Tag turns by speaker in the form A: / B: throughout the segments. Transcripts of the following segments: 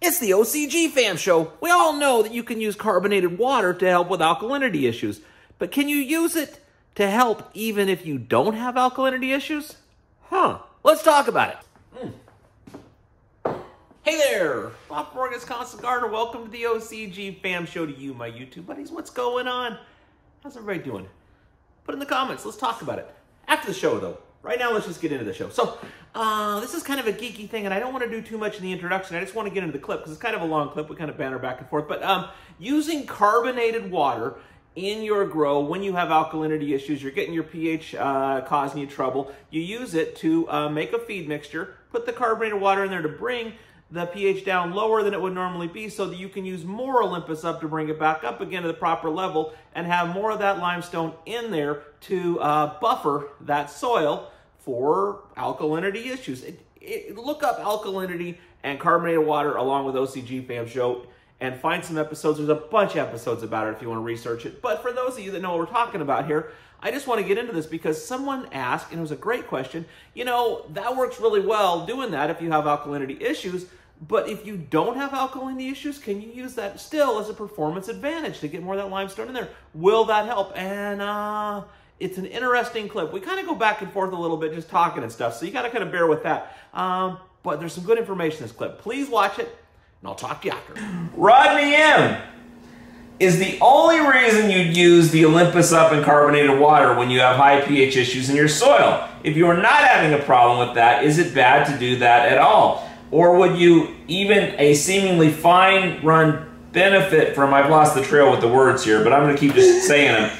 A: It's the OCG Fam Show. We all know that you can use carbonated water to help with alkalinity issues, but can you use it to help even if you don't have alkalinity issues? Let's talk about it. Hey there, Bob from Wisconsin Gardener. Welcome to the OCG Fam Show to you, my YouTube buddies. What's going on? How's everybody doing? Put in the comments. Let's talk about it. After the show, though. Right now, let's just get into the show. So, this is kind of a geeky thing, and I don't want to do too much in the introduction. I just want to get into the clip, because it's kind of a long clip. We kind of banter back and forth. But using carbonated water in your grow when you have alkalinity issues, you're getting your pH causing you trouble, you use it to make a feed mixture, put the carbonated water in there to bring the pH down lower than it would normally be so that you can use more Olympus up to bring it back up again to the proper level and have more of that limestone in there to buffer that soil for alkalinity issues. Look up alkalinity and carbonated water along with OCG Fam Show and find some episodes. There's a bunch of episodes about it if you want to research it. But for those of you that know what we're talking about here, I just want to get into this because someone asked, and it was a great question, you know, that works really well doing that if you have alkalinity issues, but if you don't have alkalinity issues, can you use that still as a performance advantage to get more of that limestone in there? Will that help? And it's an interesting clip. We kind of go back and forth a little bit just talking and stuff, so you got to kind of bear with that. But there's some good information in this clip. Please watch it, and I'll talk to you after. Rodney M. is the only reason you'd use the Olympus Up in carbonated water when you have high pH issues in your soil. If you are not having a problem with that, is it bad to do that at all? Or would you even a seemingly fine run benefit from, I've lost the trail with the words here, but I'm going to keep just saying them,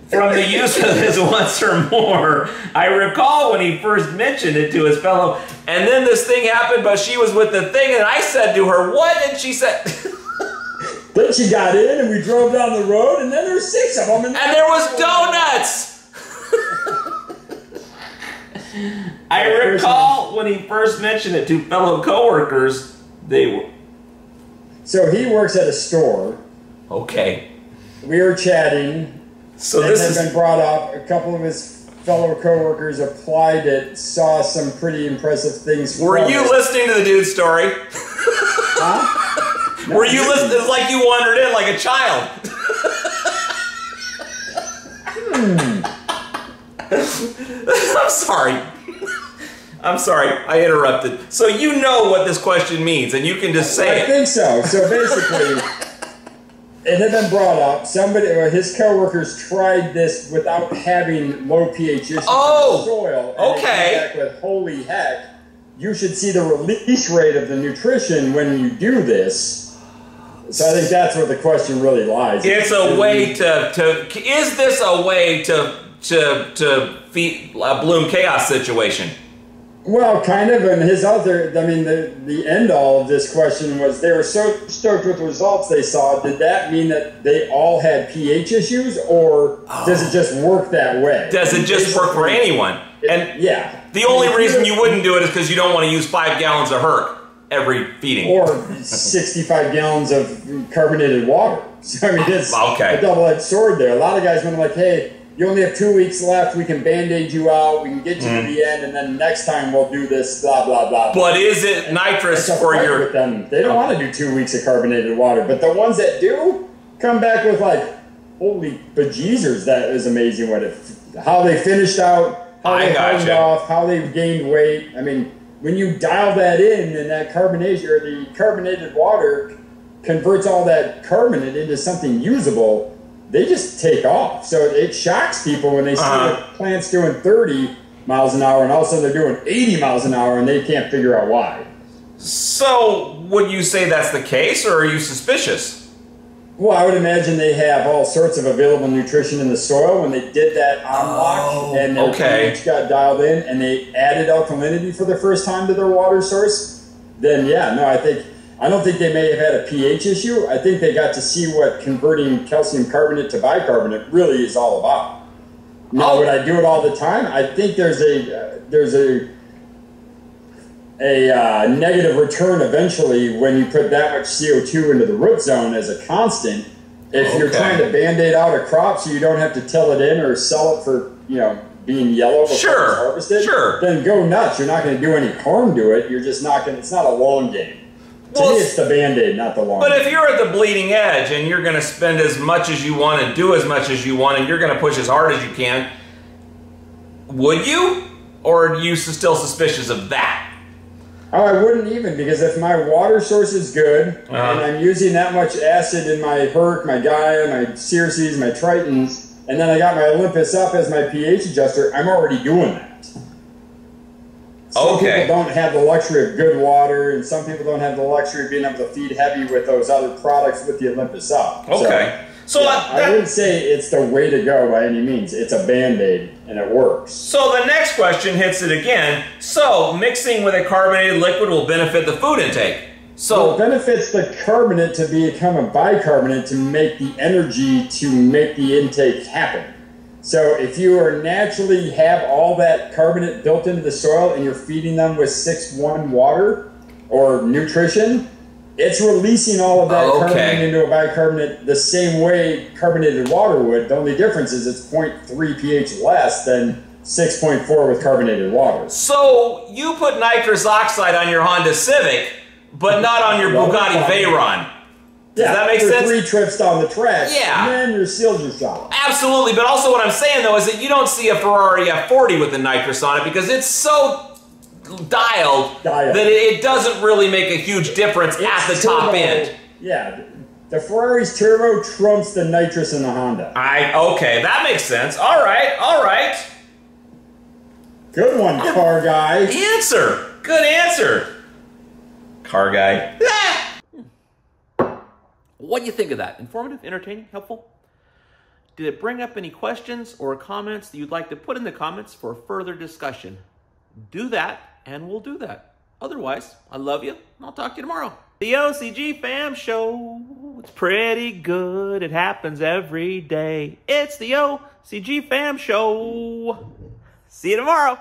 A: from the use of this once or more? I recall when he first mentioned it to his fellow, and then this thing happened, but she was with the thing, and I said to her, what? And she said...
B: Then she got in, and we drove down the road, and then there were 6 of them. And
A: there was donuts! I recall when he first mentioned it to fellow coworkers, they were...
B: So he works at a store.
A: Okay.
B: We were chatting.
A: So this
B: has been brought up. A couple of his fellow coworkers applied it, saw some pretty impressive things.
A: Were you listening to the dude's story?
B: Huh? No,
A: were you listening? It's like you wandered in like a child. I'm sorry. I'm sorry, I interrupted. So you know what this question means, and you can just say it.
B: I think so. So basically, it had been brought up. Somebody, his coworkers tried this without having low pH issues in the soil. And they came back with, holy heck, you should see the release rate of the nutrition when you do this. So I think that's where the question really lies.
A: It's a way is this a way to feed a Bloom chaos situation?
B: Well, kind of, and his other, I mean, the end all of this question was they were so stoked with the results they saw. Did that mean that they all had pH issues, or does it just work that way?
A: Does it just work for anyone? And
B: yeah.
A: The only reason you wouldn't do it is because you don't want to use 5 gallons of Herc every feeding.
B: Or 65 gallons of carbonated water. So, I mean, it's a double-edged sword there. A lot of guys went like, hey, you only have 2 weeks left, we can band-aid you out, we can get you to the end, and then next time we'll do this, blah, blah, blah.
A: But is it nitrous for your...
B: With them. They don't want to do 2 weeks of carbonated water, but the ones that do come back with like, holy bejeezers, that is amazing what it, how they finished out, how they hardened off, how they gained weight. I mean, when you dial that in and that carbonation, or the carbonated water converts all that carbonate into something usable, they just take off. So it shocks people when they see the plants doing 30 miles an hour and all of a sudden they're doing 80 miles an hour and they can't figure out why.
A: So would you say that's the case, or are you suspicious?
B: Well, I would imagine they have all sorts of available nutrition in the soil when they did that unlock and their pH got dialed in and they added alkalinity for the first time to their water source. Then yeah, no, I don't think they may have had a pH issue. I think they got to see what converting calcium carbonate to bicarbonate really is all about. Now, would I do it all the time? I think there's a negative return eventually when you put that much CO2 into the root zone as a constant. If you're trying to band-aid out a crop so you don't have to till it in or sell it for, you know, being yellow before it's harvested, then go nuts. You're not going to do any harm to it. You're just not going to, it's not a long game. To me, it's the Band-Aid, not the long.
C: But if you're at the bleeding edge and you're going to spend as much as you want and do as much as you want and you're going to push as hard as you can, would you? Or are you still suspicious of that?
B: Oh, I wouldn't even, because if my water source is good and I'm using that much acid in my Herc, my Gaia, my Circes, my Tritons, and then I got my Olympus up as my pH adjuster, I'm already doing that. Some people don't have the luxury of good water, and some people don't have the luxury of being able to feed heavy with those other products with the Olympus up.
C: Okay. So
B: yeah, I wouldn't say it's the way to go by any means. It's a Band-Aid, and it works.
C: So the next question hits it again. So mixing with a carbonated liquid will benefit the food intake. So
B: it benefits the carbonate to become a bicarbonate to make the energy to make the intake happen. So if you are naturally have all that carbonate built into the soil and you're feeding them with 6-1 water or nutrition, it's releasing all of that carbonate into a bicarbonate the same way carbonated water would. The only difference is it's 0.3 pH less than 6.4 with carbonated water.
C: So you put nitrous oxide on your Honda Civic, but not on your Bugatti Veyron. Does that make sense?
B: 3 trips down the track,
C: yeah.
B: and then your seals are shot.
C: Absolutely, but also what I'm saying though is that you don't see a Ferrari F40 with the nitrous on it because it's so dialed that it doesn't really make a huge difference at the top end.
B: Yeah, the Ferrari's turbo trumps the nitrous in the Honda.
C: Okay, that makes sense. All right.
B: Good one, car guy.
C: Good answer. Car guy.
A: What do you think of that? Informative, entertaining, helpful? Did it bring up any questions or comments that you'd like to put in the comments for further discussion? Do that, and we'll do that. Otherwise, I love you, and I'll talk to you tomorrow. The OCG Fam Show. It's pretty good. It happens every day. It's the OCG Fam Show. See you tomorrow.